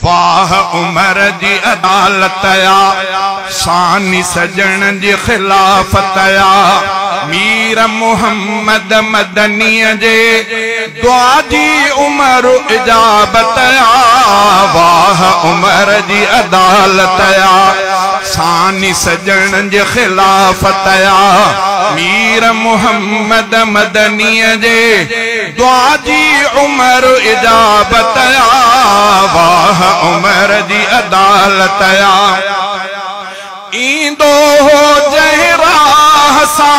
वाह उमर जी अदालत या सानी सजन जी खिलाफत या मीर मोहम्मद मदनी जे दुआ जी उमर इजाबत या वाह उमर जी अदालत या सानी सजन जी खिलाफत या मीर मोहम्मद मदनी जे दुआ जी उमर इजाबत या वाह उमर जी अदालत या ईंदो हो जहरा सा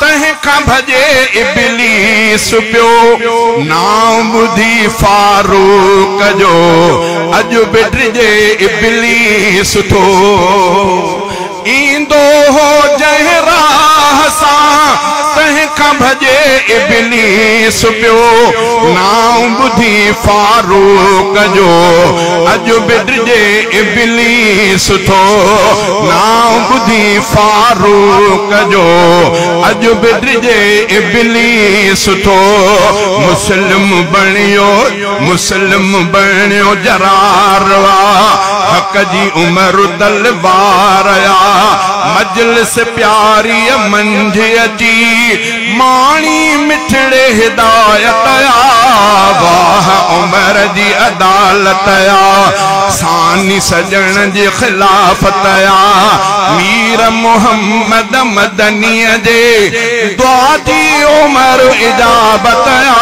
तह का भजे इबलीस पियो नाम बुधी फारूक जो अज बिटजे इबलीस थो ईंदो हो जहरा सा तह का भजे इबलीस पियो नाम बुधी फारूक जो अज बिटजे इबलीस थो नाम बुधी फारूक जो अज बिटजे इबलीस थो मुस्लिम बणियो जरारवा हक जी उमर तलवार या मजलिस प्यारी मंझ अची माणी मिठड़े हिदायत या वाह उमर जी अदालत या सानी सजन जी खिलाफत या मीर मोहम्मद मदनी जे दुआ जी उमर इजाबत या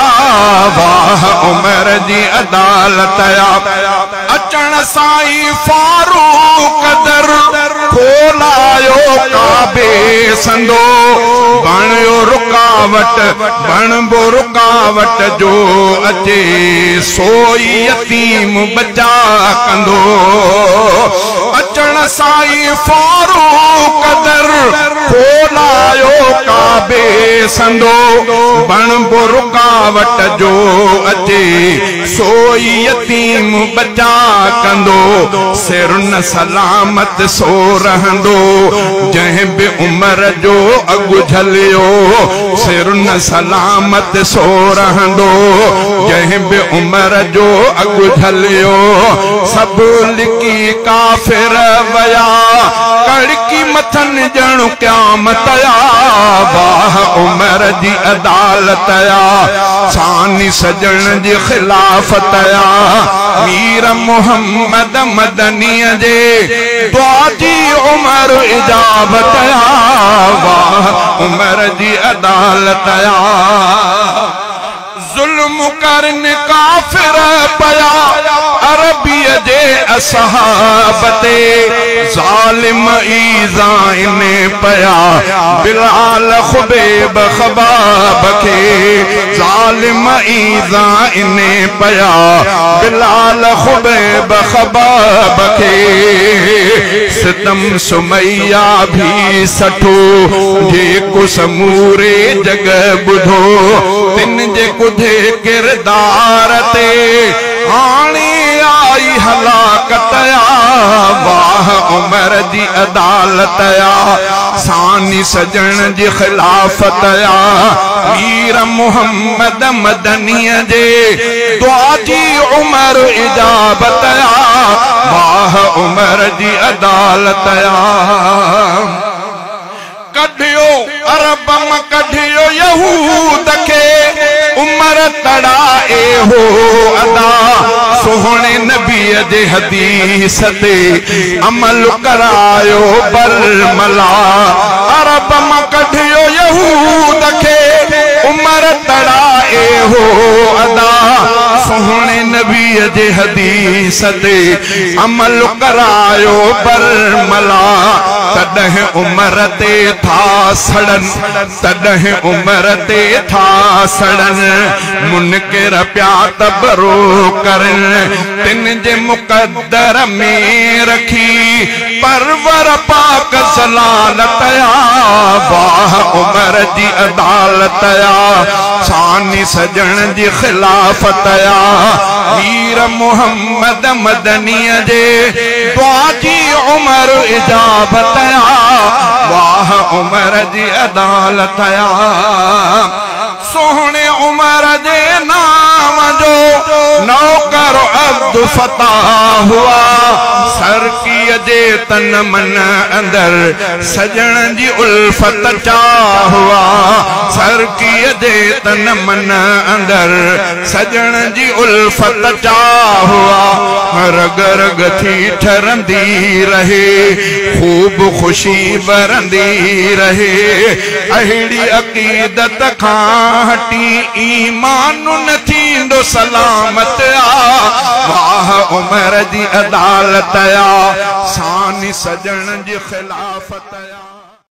वाह उमर जी अदालत या अचण साई फारूक दर खोलायो काबे संदो बणियो रुकावट बणबो रुकावट जो अचे सोई यतीम बचा कंदो अचण साई फारूक दर खोलायो काबे संदो बणबो रुकावट जो अचे सोई यतीम बचा कंदो सिर न सलामत सो रहंदो जंहिं बि उमर जो अगु झलियो सिर न सलामत सो रहंदो जंहिं बि उमर जो अगु झलियो सभु लिकी काफ़िर वया कड़की मथन ॼण क़यामत या वाह उमर जी अदालत या सानी सजन जी खिलाफत या मीर मोहम्मद मदनी जे दुआ जी उमर इजाबत या वाह उमर जी अदालत या जुल्म करन काफिर पया अरबी जे असहाबते जालिम ईज़ाइन पया बिलाल खुबैब खबाब के जालिम ईज़ाइन पया बिलाल खुबैब खबाब के सितम सुमैया भी सठो जेको समूरे जग बुधो तिन जे कुधे किरदार ते हाणी आई हलाकत या वाह उमर जी अदालत या सानी सजन जी खिलाफत या मीर मोहम्मद मदनी जे दुआ जी उमर इजाबत या वाह उमर जी अदालत या कढियो अरब में कढियो यहूद के उमर तड़ाए हो अदा सोहणे नबी जे हदीस ते अमल करायो बरमला अरब में कढियो यहूद के उमर तड़ाए हो अदा सोहणे नबी जे हदीस ते अमल करायो बरमला तॾहिं उमर ते था सड़न तॾहिं उमर ते था सड़न मुनकिर प्या तबरो करन तिन जे मुक़द्दर में रखी परवर पाक सलालत या वाह उमर जी अदालत या सानी सजन जी खिलाफत या मीर मोहम्मद मदनी जे दुआ जी उमर इजाबत या वाह उमर जी अदालत या सोहणे उमर जे नाम जो नौकर अब्द फता हुआ सर की जे तन मन अंदर सजन जी उल्फत चा हुआ सर की जे तन मन अंदर सजन जी उल्फत चा हुआ रग रग थी ठरंदी रहे खूब खुशी बरंदी रहे अहिड़ी अकीदत खां हटी ईमान न थींदो सलामत आ वाह उमर जी अदालत आ सानी सजन जी खिलाफत आ।